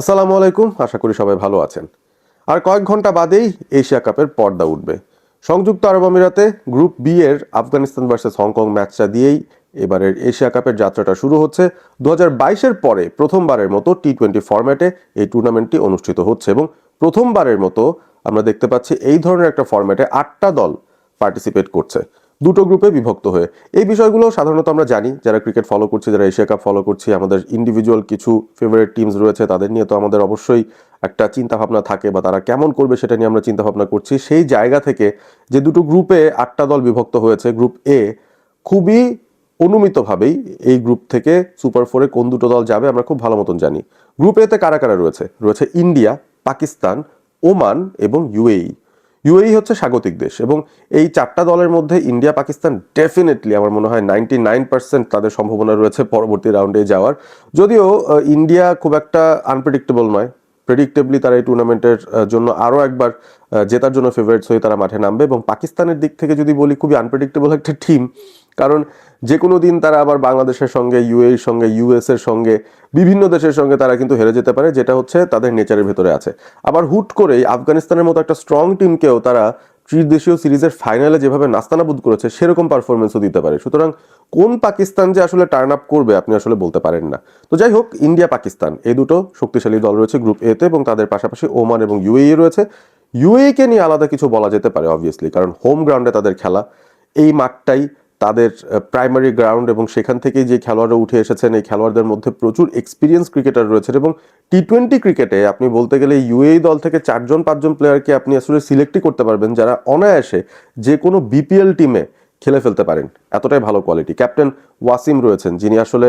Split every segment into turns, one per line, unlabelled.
আসসালামু আলাইকুম, আশা করি সবাই ভালো আছেন। আর কয়েক ঘন্টা বাদেই এশিয়া কাপের পর্দা উঠবে। সংযুক্ত আরব আমিরাতে গ্রুপ বি এর আফগানিস্তান ভার্সেস হংকং ম্যাচটা দিয়েই এবারের এশিয়া কাপের যাত্রাটা শুরু হচ্ছে। 2022-এর পরে প্রথমবারের মতো টি-20 ফরম্যাটে এই টুর্নামেন্টটি অনুষ্ঠিত হচ্ছে এবং প্রথমবারের মতো আমরা দেখতে পাচ্ছি এই ধরনের একটা ফরম্যাটে 8টা দল পার্টিসিপেট করছে, দুটো গ্রুপে বিভক্ত হয়ে। এই বিষয়গুলো সাধারণত আমরা জানি, যারা ক্রিকেট ফলো করছি, যারা এশিয়া কাপ ফলো করছি, আমাদের ইন্ডিভিজুয়াল কিছু ফেভারিট টিমস রয়েছে, তাদের নিয়ে তো আমাদের অবশ্যই একটা চিন্তা ভাবনা থাকে, বা তারা কেমন করবে সেটা নিয়ে আমরা চিন্তা ভাবনা করছি। সেই জায়গা থেকে যে দুটো গ্রুপে 8টা দল বিভক্ত হয়েছে, গ্রুপ এ খুবই অনুমিতভাবেই এই গ্রুপ থেকে সুপার ফোরে কোন দুটো দল যাবে আমরা খুব ভালো মতন জানি। গ্রুপ এতে কারা কারা রয়েছে? রয়েছে ইন্ডিয়া, পাকিস্তান, ওমান এবং ইউএই। ইউএই হচ্ছে স্বাগতিক দেশ এবং এই 4টা দলের মধ্যে ইন্ডিয়া পাকিস্তান ডেফিনেটলি আমার মনে হয় 99% তাদের সম্ভাবনা রয়েছে পরবর্তী রাউন্ডে যাওয়ার। যদিও ইন্ডিয়া খুব একটা আনপ্রেডিক্টেবল নয়, প্রেডিক্টেবলি তারা এই টুর্নামেন্টের জন্য আরও একবার জেতার জন্য ফেভারিটস হয়ে তারা মাঠে নামবে। এবং পাকিস্তানের দিক থেকে যদি বলি, খুবই আনপ্রেডিক্টেবল একটা টিম, কারণ যে কোনো দিন তারা আবার বাংলাদেশের সঙ্গে, ইউএর সঙ্গে, ইউএস এর সঙ্গে, বিভিন্ন দেশের সঙ্গে তারা কিন্তু হেরে যেতে পারে, যেটা হচ্ছে তাদের নেচারের ভেতরে আছে। আবার হুট করেই আফগানিস্তানের মতো একটা স্ট্রং টিমকেও তারা ত্রিদেশীয় সিরিজের ফাইনালে যেভাবে নাস্তানাবুদ করেছে সেরকম পারফরমেন্সও দিতে পারে। সুতরাং কোন পাকিস্তান যে আসলে টার্ন আপ করবে আপনি আসলে বলতে পারেন না। তো যাই হোক, ইন্ডিয়া পাকিস্তান এই দুটো শক্তিশালী দল রয়েছে গ্রুপ এ তে, এবং তাদের পাশাপাশি ওমান এবং ইউএই রয়েছে। ইউএই কে নিয়ে আলাদা কিছু বলা যেতে পারে অবভিয়াসলি, কারণ হোম গ্রাউন্ডে তাদের খেলা, এই মাঠটাই তাদের প্রাইমারি গ্রাউন্ড, এবং সেখান থেকেই যে খেলোয়াড়রা উঠে এসেছেন এই খেলোয়াড়দের মধ্যে প্রচুর এক্সপিরিয়েন্স ক্রিকেটার রয়েছেন। এবং টি-20 ক্রিকেটে আপনি বলতে গেলে ইউএই দল থেকে 4-5জন প্লেয়ারকে আপনি আসলে সিলেক্টই করতে পারবেন, যারা অনায়াসে যে কোনো বিপিএল টিমে খেলে ফেলতে পারেন, এতটাই ভালো কোয়ালিটি। ক্যাপ্টেন ওয়াসিম রয়েছেন, যিনি আসলে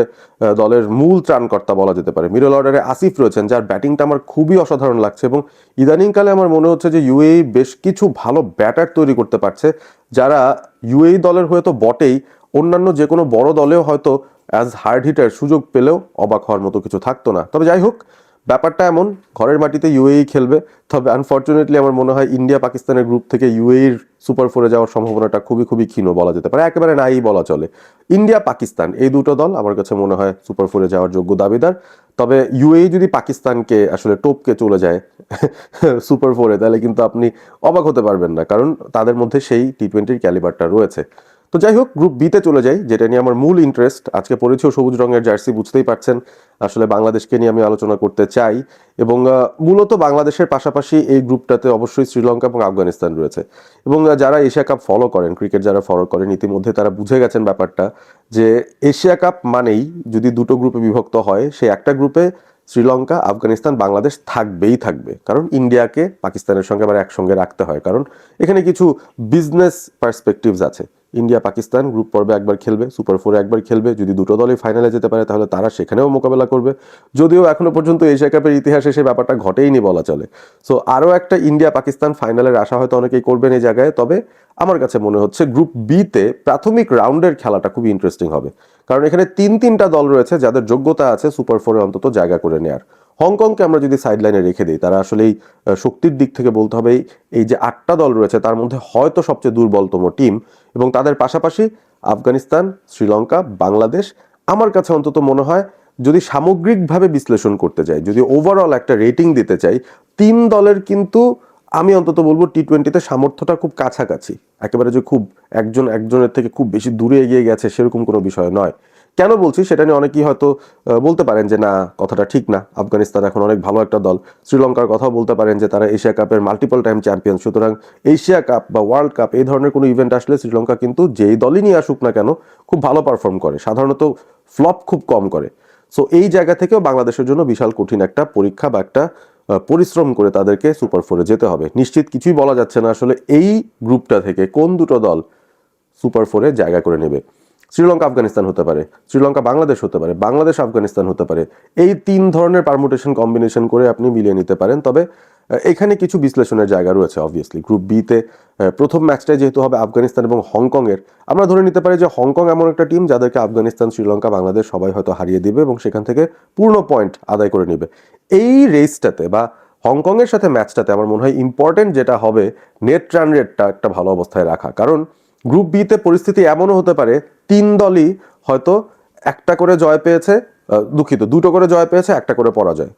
দলের মূল ত্রাণকর্তা বলা যেতে পারে। মিডল অর্ডারে আসিফ রয়েছেন, যার ব্যাটিংটা আমার খুবই অসাধারণ লাগছে, এবং ইদানিংকালে আমার মনে হচ্ছে যে ইউএই বেশ কিছু ভালো ব্যাটার তৈরি করতে পারছে, যারা ইউএই দলের হয়ে তো বটেই, অন্যান্য যে কোনো বড় দলেও হয়তো অ্যাজ হার্ড হিটার সুযোগ পেলেও অবাক হওয়ার মতো কিছু থাকতো না। তবে যাই হোক, ব্যাপারটা এমন, ঘরের মাটিতে ইউএই খেলবে। তবে আনফর্চুনেটলি আমার মনে হয় ইন্ডিয়া পাকিস্তানের গ্রুপ থেকে ইউএইর সুপার ফোরে যাওয়ার সম্ভাবনাটা খুবই খুবই ক্ষীণ বলা যেতে পারে, একেবারে নাই বলা চলে। ইন্ডিয়া পাকিস্তান এই দুটো দল আমার কাছে মনে হয় সুপার ফোরে যাওয়ার যোগ্য দাবিদার। তবে ইউএই যদি পাকিস্তানকে আসলে টপকে চলে যায় সুপার ফোরে, তাহলে কিন্তু আপনি অবাক হতে পারবেন না, কারণ তাদের মধ্যে সেই টি-20 ক্যালিবারটা রয়েছে। তো যাই হোক, গ্রুপ বিতে চলে যাই, যেটা নিয়ে আমার মূল ইন্টারেস্ট। আজকে পরেছেও সবুজ রঙের জার্সি, বুঝতেই পারছেন আসলে বাংলাদেশকে নিয়ে আমি আলোচনা করতে চাই। এবং মূলত বাংলাদেশের পাশাপাশি এই গ্রুপটাতে অবশ্যই শ্রীলঙ্কা এবং আফগানিস্তান রয়েছে। এবং যারা এশিয়া কাপ ফলো করেন, ক্রিকেট যারা ফলো করেন, ইতিমধ্যে তারা বুঝে গেছেন ব্যাপারটা, যে এশিয়া কাপ মানেই যদি দুটো গ্রুপে বিভক্ত হয়, সেই একটা গ্রুপে শ্রীলঙ্কা, আফগানিস্তান, বাংলাদেশ থাকবেই থাকবে, কারণ ইন্ডিয়াকে পাকিস্তানের সঙ্গে আবার একসঙ্গে রাখতে হয়, কারণ এখানে কিছু বিজনেস পার্সপেক্টিভস আছে। ইন্ডিয়া পাকিস্তান গ্রুপ পর্বে একবার খেলবে, সুপার ফোরে একবার খেলবে, যদি দুটো দলই ফাইনালে যেতে পারে তাহলে তারা সেখানেও মোকাবেলা করবে। যদিও এখনো পর্যন্ত এশিয়া কাপের ইতিহাসে সেই ব্যাপারটা ঘটেইনি বলা চলে। সো আরও একটা ইন্ডিয়া পাকিস্তান ফাইনালের আশা হয়তো অনেকেই করবেন এই জায়গায়। তবে আমার কাছে মনে হচ্ছে গ্রুপ বিতে প্রাথমিক রাউন্ডের খেলাটা খুবই ইন্টারেস্টিং হবে, কারণ এখানে তিনটা দল রয়েছে যাদের যোগ্যতা আছে সুপার ফোরে অন্তত জায়গা করে নেয়ার। হংকংকে আমরা যদি সাইড লাইনে রেখে দিই, তারা আসলেই শক্তির দিক থেকে বলতে হবে এই যে 8টা দল রয়েছে তার মধ্যে হয়তো সবচেয়ে দুর্বলতম টিম। এবং তাদের পাশাপাশি আফগানিস্তান, শ্রীলঙ্কা, বাংলাদেশ, আমার কাছে অন্তত মনে হয় যদি সামগ্রিকভাবে বিশ্লেষণ করতে চাই, যদি ওভারঅল একটা রেটিং দিতে চাই, 3 দলের কিন্তু আমি অন্তত বলবো টি-20তে সামর্থ্যটা খুব কাছাকাছি, একেবারে যে খুব একজন একজনের থেকে খুব বেশি দূরে এগিয়ে গেছে সেরকম কোনো বিষয় নয়। কেন বলছি সেটা নিয়ে অনেকেই হয়তো বলতে পারেন যে না, কথাটা ঠিক না, আফগানিস্তান এখন অনেক ভালো একটা দল। শ্রীলঙ্কার কথাও বলতে পারেন যে তারা এশিয়া কাপের মাল্টিপল টাইম চ্যাম্পিয়ন, সুতরাং এশিয়া কাপ বা ওয়ার্ল্ড কাপ এই ধরনের কোনো ইভেন্ট আসলে শ্রীলঙ্কা কিন্তু যেই দলই নিয়ে আসুক না কেন খুব ভালো পারফর্ম করে, সাধারণত ফ্লপ খুব কম করে। সো এই জায়গা থেকেও বাংলাদেশের জন্য বিশাল কঠিন একটা পরীক্ষা বা একটা পরিশ্রম করে তাদেরকে সুপার ফোরে যেতে হবে। নিশ্চিত কিছুই বলা যাচ্ছে না আসলে এই গ্রুপটা থেকে কোন দুটো দল সুপার ফোরে জায়গা করে নেবে। শ্রীলঙ্কা আফগানিস্তান হতে পারে, শ্রীলঙ্কা বাংলাদেশ হতে পারে, বাংলাদেশ আফগানিস্তান হতে পারে। এই 3 ধরনের পারমুটেশন কম্বিনেশন করে আপনি মিলিয়ে নিতে পারেন। তবে এখানে কিছু বিশ্লেষণের জায়গা রয়েছে অবভিয়াসলি। গ্রুপ বিতে প্রথম ম্যাচটাই যেহেতু হবে আফগানিস্তান এবং হংকংয়ের, আমরা ধরে নিতে পারি যে হংকং এমন একটা টিম যাদেরকে আফগানিস্তান, শ্রীলঙ্কা, বাংলাদেশ সবাই হয়তো হারিয়ে দিবে এবং সেখান থেকে পূর্ণ পয়েন্ট আদায় করে নেবে। এই রেসটাতে বা হংকংয়ের সাথে ম্যাচটাতে আমার মনে হয় ইম্পর্টেন্ট যেটা হবে, নেট রান রেটটা একটা ভালো অবস্থায় রাখা। কারণ গ্রুপ বিতে পরিস্থিতি এমনও হতে পারে 3 দলই হয়তো একটা করে জয় পেয়েছে, দুঃখিত, দুটো করে জয় পেয়েছে, একটা করে পরাজয়।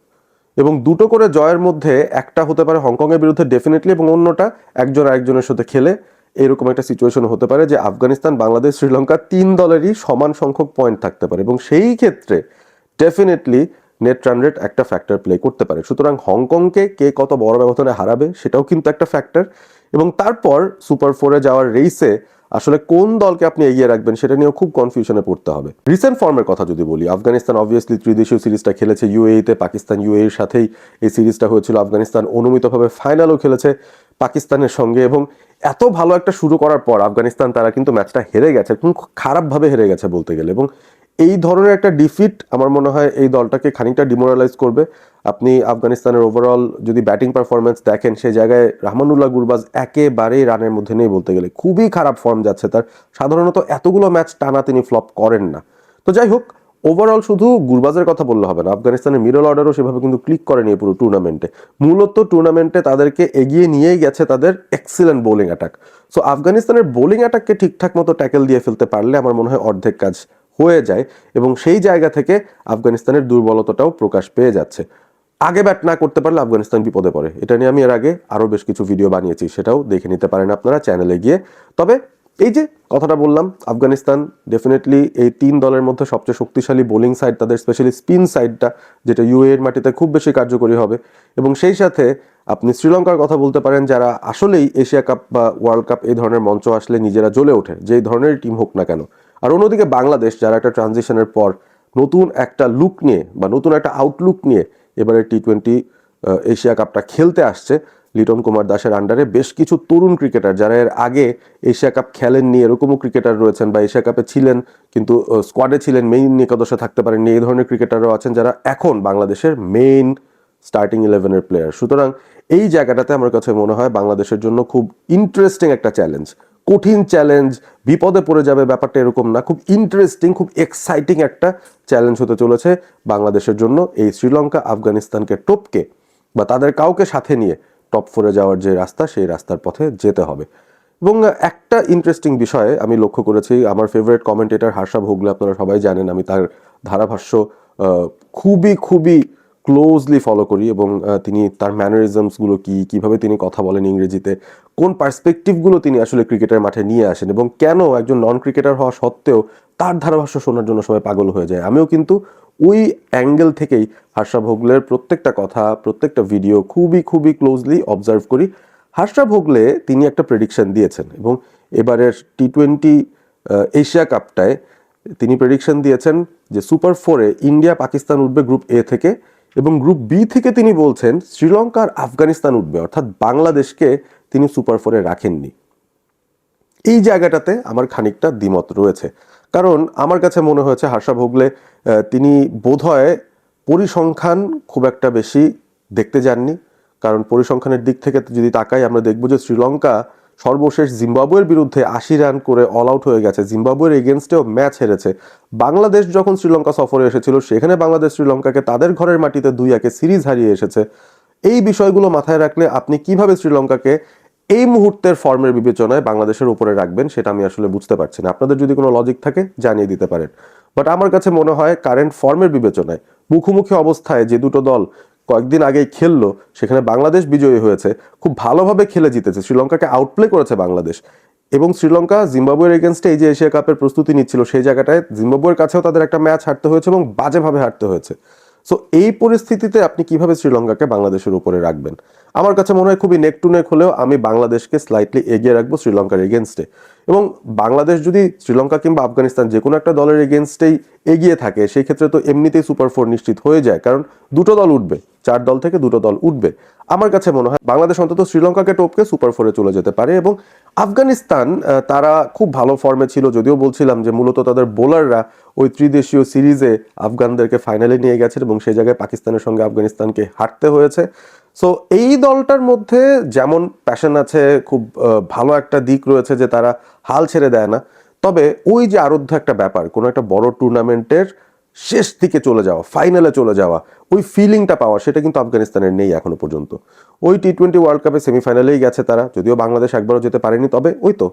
এবং দুটো করে জয়ের মধ্যে একটা হতে পারে হংকংয়ের বিরুদ্ধে ডেফিনেটলি, এবং অন্যটা একজন আরেকজনের সাথে খেলে এরকম একটা সিচুয়েশন হতে পারে যে আফগানিস্তান, বাংলাদেশ, শ্রীলঙ্কা 3 দলেরই সমান সংখ্যক পয়েন্ট থাকতে পারে, এবং সেই ক্ষেত্রে ডেফিনেটলি নেট রান রেট একটা ফ্যাক্টর প্লে করতে পারে। সুতরাং হংকংকে কে কত বড় ব্যবধানে হারাবে সেটাও কিন্তু একটা ফ্যাক্টর, এবং তারপর সুপার ফোরে যাওয়ার রেসে আসলে কোন দলকে আপনি এগিয়ে রাখবেন সেটা নিয়েও খুব কনফিউশনে পড়তে হবে। রিসেন্ট ফর্মের কথা যদি বলি, আফগানিস্তান অবভিয়াসলি ত্রিদেশীয় সিরিজটা খেলেছে ইউএইতে, পাকিস্তান ইউএইর সাথেই এই সিরিজটা হয়েছিল। আফগানিস্তান অনুমিতভাবে ফাইনালও খেলেছে পাকিস্তানের সঙ্গে, এবং এত ভালো একটা শুরু করার পর আফগানিস্তান তারা কিন্তু ম্যাচটা হেরে গেছে, খুব খারাপভাবে হেরে গেছে বলতে গেলে, এবং এই ধরনের একটা ডিফিট আমার মনে হয় এই দলটাকে খানিকটা ডিমোরালাইজ করবে। আপনি আফগানিস্তানের ওভারঅল যদি ব্যাটিং পারফরমেন্স দেখেন, সেই জায়গায় রহমানুল্লাহ গুরবাজ একেবারেই রানের মধ্যে নেই বলতে গেলে, খুবই খারাপ ফর্ম যাচ্ছে তার। সাধারণত এতগুলো ম্যাচ টানা তিনি ফ্লপ করেন না। তো যাই হোক, ওভারঅল শুধু গুরবাজের কথা বললে হবে না, আফগানিস্তানের মিডল অর্ডারও সেভাবে কিন্তু ক্লিক করেনি পুরো টুর্নামেন্টে। মূলত টুর্নামেন্টে তাদেরকে এগিয়ে নিয়েই গেছে তাদের এক্সিলেন্ট বোলিং অ্যাটাক। সো আফগানিস্তানের বোলিং অ্যাটাককে ঠিকঠাক মতো ট্যাকেল দিয়ে ফেলতে পারলে আমার মনে হয় অর্ধেক কাজ হয়ে যায়, এবং সেই জায়গা থেকে আফগানিস্তানের দুর্বলতাটাও প্রকাশ পেয়ে যাচ্ছে। আগে ব্যাট না করতে পারলে আফগানিস্তান বিপদে পড়ে, এটা নিয়ে আমি এর আগে আরও বেশ কিছু ভিডিও বানিয়েছি, সেটাও দেখে নিতে পারেন আপনারা চ্যানেলে গিয়ে। তবে এই যে কথাটা বললাম, আফগানিস্তান ডেফিনেটলি এই 3 দলের মধ্যে সবচেয়ে শক্তিশালী বোলিং সাইড তাদের, স্পেশালি স্পিন সাইডটা, যেটা ইউএর মাটিতে খুব বেশি কার্যকরী হবে। এবং সেই সাথে আপনি শ্রীলঙ্কার কথা বলতে পারেন, যারা আসলেই এশিয়া কাপ বা ওয়ার্ল্ড কাপ এই ধরনের মঞ্চ আসলে নিজেরা জ্বলে ওঠে, যেই ধরনের টিম হোক না কেন। আর অন্যদিকে বাংলাদেশ, যারা একটা ট্রানজিশনের পর নতুন একটা লুক নিয়ে বা নতুন একটা আউটলুক নিয়ে এবারে টি20 এশিয়া কাপটা খেলতে আসছে, লিটন কুমার দাসের আন্ডারে বেশ কিছু তরুণ ক্রিকেটার, যারা এর আগে এশিয়া কাপ খেলেননি এরকমও ক্রিকেটার রয়েছেন, বা এশিয়া কাপে ছিলেন কিন্তু স্কোয়াডে ছিলেন, মেইন একাদশে থাকতে পারেননি, এই ধরনের ক্রিকেটারও আছেন যারা এখন বাংলাদেশের মেইন স্টার্টিং 11-এর প্লেয়ার। সুতরাং এই জায়গাটাতে আমার কাছে মনে হয় বাংলাদেশের জন্য খুব ইন্টারেস্টিং একটা চ্যালেঞ্জ, কঠিন চ্যালেঞ্জ, বিপদে পড়ে যাবে ব্যাপারটা এরকম না, খুব ইন্টারেস্টিং, খুব এক্সাইটিং একটা চ্যালেঞ্জ হতে চলেছে বাংলাদেশের জন্য এই শ্রীলঙ্কা আফগানিস্তানকে টপকে বা তাদের কাউকে সাথে নিয়ে টপ 4-এ যাওয়ার যে রাস্তা, সেই রাস্তার পথে যেতে হবে। এবং একটা ইন্টারেস্টিং বিষয়ে আমি লক্ষ্য করেছি, আমার ফেভারিট কমেন্টেটর হর্ষা ভোগলে, আপনারা সবাই জানেন আমি তার ধারাভাষ্য খুবই খুবই ক্লোজলি ফলো করি, এবং তিনি তার ম্যানারিজমসগুলো কিভাবে তিনি কথা বলেন ইংরেজিতে, কোন পার্সপেক্টিভগুলো তিনি আসলে ক্রিকেটের মাঠে নিয়ে আসেন, এবং কেন একজন নন ক্রিকেটার হওয়া সত্ত্বেও তার ধারাভাষ্য শোনার জন্য সবাই পাগল হয়ে যায়। আমিও কিন্তু ওই অ্যাঙ্গেল থেকেই হর্ষা ভোগলের প্রত্যেকটা কথা, প্রত্যেকটা ভিডিও খুবই খুবই ক্লোজলি অবজার্ভ করি। হর্ষা ভোগলে তিনি একটা প্রেডিকশন দিয়েছেন, এবং এবারের টি20 এশিয়া কাপটায় তিনি প্রেডিকশন দিয়েছেন যে সুপার 4-এ ইন্ডিয়া পাকিস্তান উঠবে গ্রুপ এ থেকে, এবং গ্রুপ বি থেকে তিনি বলছেন শ্রীলঙ্কা আর আফগানিস্তান উঠবে, অর্থাৎ বাংলাদেশকে তিনি সুপার 4-এ রাখেননি। এই জায়গাটাতে আমার খানিকটা দ্বিমত রয়েছে, কারণ আমার কাছে মনে হয়েছে হর্ষা ভোগলে তিনি বোধহয় পরিসংখ্যান খুব একটা বেশি দেখতে যাননি। কারণ পরিসংখ্যানের দিক থেকে যদি তাকাই, আমরা দেখব যে শ্রীলঙ্কা সর্বশেষ জিম্বাবুয়ের বিরুদ্ধে 80 রান করে অল আউট হয়ে গেছে, জিম্বাবুয়ের এগেনস্টেও ম্যাচ হেরেছে। বাংলাদেশ যখন শ্রীলঙ্কা সফরে এসেছিল, সেখানে বাংলাদেশ শ্রীলঙ্কাকে তাদের ঘরের মাটিতে 2-1 সিরিজ হারিয়ে এসেছে। এই বিষয়গুলো মাথায় রাখলে আপনি কিভাবে শ্রীলঙ্কাকে এই মুহূর্তের ফর্মের বিবেচনায় বাংলাদেশের উপরে রাখবেন, সেটা আমি আসলে বুঝতে পারছি না। আপনাদের যদি কোনো লজিক থাকে জানিয়ে দিতে পারেন। বাট আমার কাছে মনে হয় কারেন্ট ফর্মের বিবেচনায়, মুখোমুখি অবস্থায় যে দুটো দল কয়েকদিন আগেই খেললো, সেখানে বাংলাদেশ বিজয়ী হয়েছে, খুব ভালোভাবে খেলে জিতেছে, শ্রীলঙ্কাকে আউটপ্লে করেছে বাংলাদেশ। এবং শ্রীলঙ্কা জিম্বাবুয়ের এগেনস্টে এই যে এশিয়া কাপের প্রস্তুতি নিচ্ছিল, সেই জায়গাটায় জিম্বাবুয়ের কাছেও তাদের একটা ম্যাচ হারতে হয়েছে, এবং বাজেভাবে হারতে হয়েছে। সো এই পরিস্থিতিতে আপনি কিভাবে শ্রীলঙ্কাকে বাংলাদেশের উপরে রাখবেন? আমার কাছে মনে হয় খুবই নেক টু নেক হলেও আমি বাংলাদেশকে স্লাইটলি এগিয়ে রাখবো শ্রীলঙ্কার এগেনস্টে। এবং বাংলাদেশ যদি শ্রীলঙ্কা কিংবা আফগানিস্তান যে কোনো একটা দলের এগেনস্টেই এগিয়ে থাকে, সেই ক্ষেত্রে তো এমনিতেই সুপার 4 নিশ্চিত হয়ে যায়, কারণ দুটো দল উঠবে, 4 দল থেকে দুটো দল উঠবে। আমার কাছে মনে হয় বাংলাদেশ অন্তত শ্রীলঙ্কাকে টপকে সুপার 4-এ চলে যেতে পারে। এবং আফগানিস্তান তারা খুব ভালো ফর্মে ছিল, যদিও বলছিলাম যে মূলত তাদের বোলাররা ওই ত্রিদেশীয় সিরিজে আফগানদেরকে ফাইনালে নিয়ে গেছে, এবং সেই জায়গায় পাকিস্তানের সঙ্গে আফগানিস্তানকে হারতে হয়েছে। সো এই দলটার মধ্যে যেমন প্যাশন আছে, খুব ভালো একটা দিক রয়েছে যে তারা হাল ছেড়ে দেয় না, তবে ওই যে আরাধ্য একটা ব্যাপার, কোনো একটা বড় টুর্নামেন্টের শেষ দিকে চলে যাওয়া, ফাইনালে চলে যাওয়া, ওই ফিলিংটা পাওয়া, সেটা কিন্তু আফগানিস্তানের নেই এখনো পর্যন্ত। ওই টি20 ওয়ার্ল্ড কাপে সেমিফাইনালেই গেছে তারা, যদিও বাংলাদেশ একবারও যেতে পারেনি, তবে ওই তো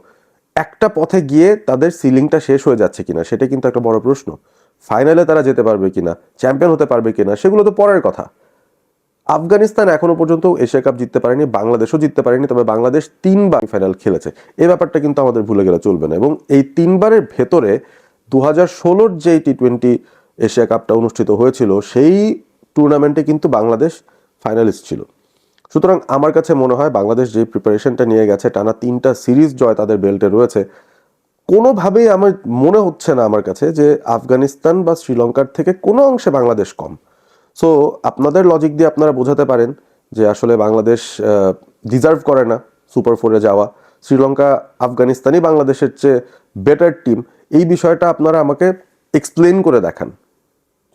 একটা পথে গিয়ে তাদের সিলিংটা শেষ হয়ে যাচ্ছে কিনা সেটা কিন্তু একটা বড় প্রশ্ন। ফাইনালে তারা যেতে পারবে কিনা, চ্যাম্পিয়ন হতে পারবে কিনা, সেগুলো তো পরের কথা। আফগানিস্তান এখনো পর্যন্ত এশিয়া কাপ জিততে পারেনি, বাংলাদেশও জিততে পারেনি, তবে বাংলাদেশ 3বার ফাইনাল খেলেছে। এই ব্যাপারটা কিন্তু আমাদের ভুলে গেলে চলবে না। এবং এই 3বারের ভেতরে 2016-র যে টি-20 এশিয়া কাপটা অনুষ্ঠিত হয়েছিল সেই টুর্নামেন্টে কিন্তু বাংলাদেশ ফাইনালিস্ট ছিল। সুতরাং আমার কাছে মনে হয় বাংলাদেশ যে প্রিপারেশনটা নিয়ে গেছে, টানা 3টা সিরিজ জয় তাদের বেল্টে রয়েছে, কোনোভাবেই আমার মনে হচ্ছে না আমার কাছে যে আফগানিস্তান বা শ্রীলঙ্কার থেকে কোনো অংশে বাংলাদেশ কম। সো আপনাদের লজিক দিয়ে আপনারা বোঝাতে পারেন যে আসলে বাংলাদেশ ডিজার্ভ করে না সুপার 4-এ যাওয়া, শ্রীলঙ্কা আফগানিস্তানই বাংলাদেশের চেয়ে বেটার টিম। এই বিষয়টা আপনারা আমাকে এক্সপ্লেন করে দেখান,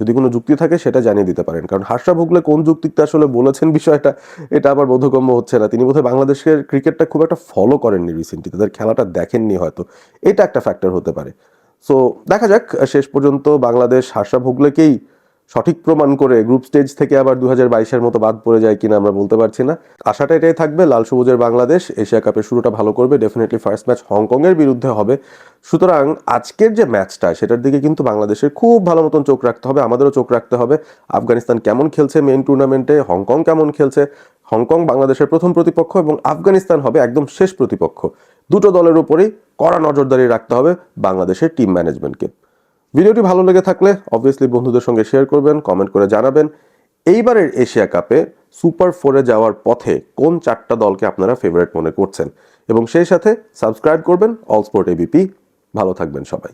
যদি কোনো যুক্তি থাকে সেটা জানিয়ে দিতে পারেন। কারণ হার্ষা ভোগলে কোন যুক্তিতে আসলে বলেছেন বিষয়টা, এটা আবার বোধগম্য হচ্ছে না। তিনি বোধহয় বাংলাদেশের ক্রিকেটটা খুব একটা ফলো করেননি রিসেন্টলি, তাদের খেলাটা দেখেননি হয়তো, এটা একটা ফ্যাক্টর হতে পারে। সো দেখা যাক শেষ পর্যন্ত বাংলাদেশ হার্ষা ভোগলেকেই সঠিক প্রমাণ করে গ্রুপ স্টেজ থেকে আবার 2022-এর মতো বাদ পড়ে যায় কিনা আমরা বলতে পারছি না। আশাটা এটাই থাকবে, লাল সবুজের বাংলাদেশ এশিয়া কাপের শুরুটা ভালো করবে, ডেফিনেটলি ফার্স্ট ম্যাচ হংকংয়ের বিরুদ্ধে হবে। সুতরাং আজকের যে ম্যাচটা সেটার দিকে কিন্তু বাংলাদেশের খুব ভালো মতন চোখ রাখতে হবে, আমাদেরও চোখ রাখতে হবে। আফগানিস্তান কেমন খেলছে মেইন টুর্নামেন্টে, হংকং কেমন খেলছে। হংকং বাংলাদেশের প্রথম প্রতিপক্ষ এবং আফগানিস্তান হবে একদম শেষ প্রতিপক্ষ। দুটো দলের উপরেই কড়া নজরদারি রাখতে হবে বাংলাদেশের টিম ম্যানেজমেন্টকে। ভিডিওটি ভালো লেগে থাকলে অবভিয়াসলি বন্ধুদের সঙ্গে শেয়ার করবেন, কমেন্ট করে জানাবেন এইবারের এশিয়া কাপে সুপার 4-এ যাওয়ার পথে কোন 4টা দলকে আপনারা ফেভারিট মনে করছেন, এবং সেই সাথে সাবস্ক্রাইব করবেন অল স্পোর্ট এবিপি। ভালো থাকবেন সবাই।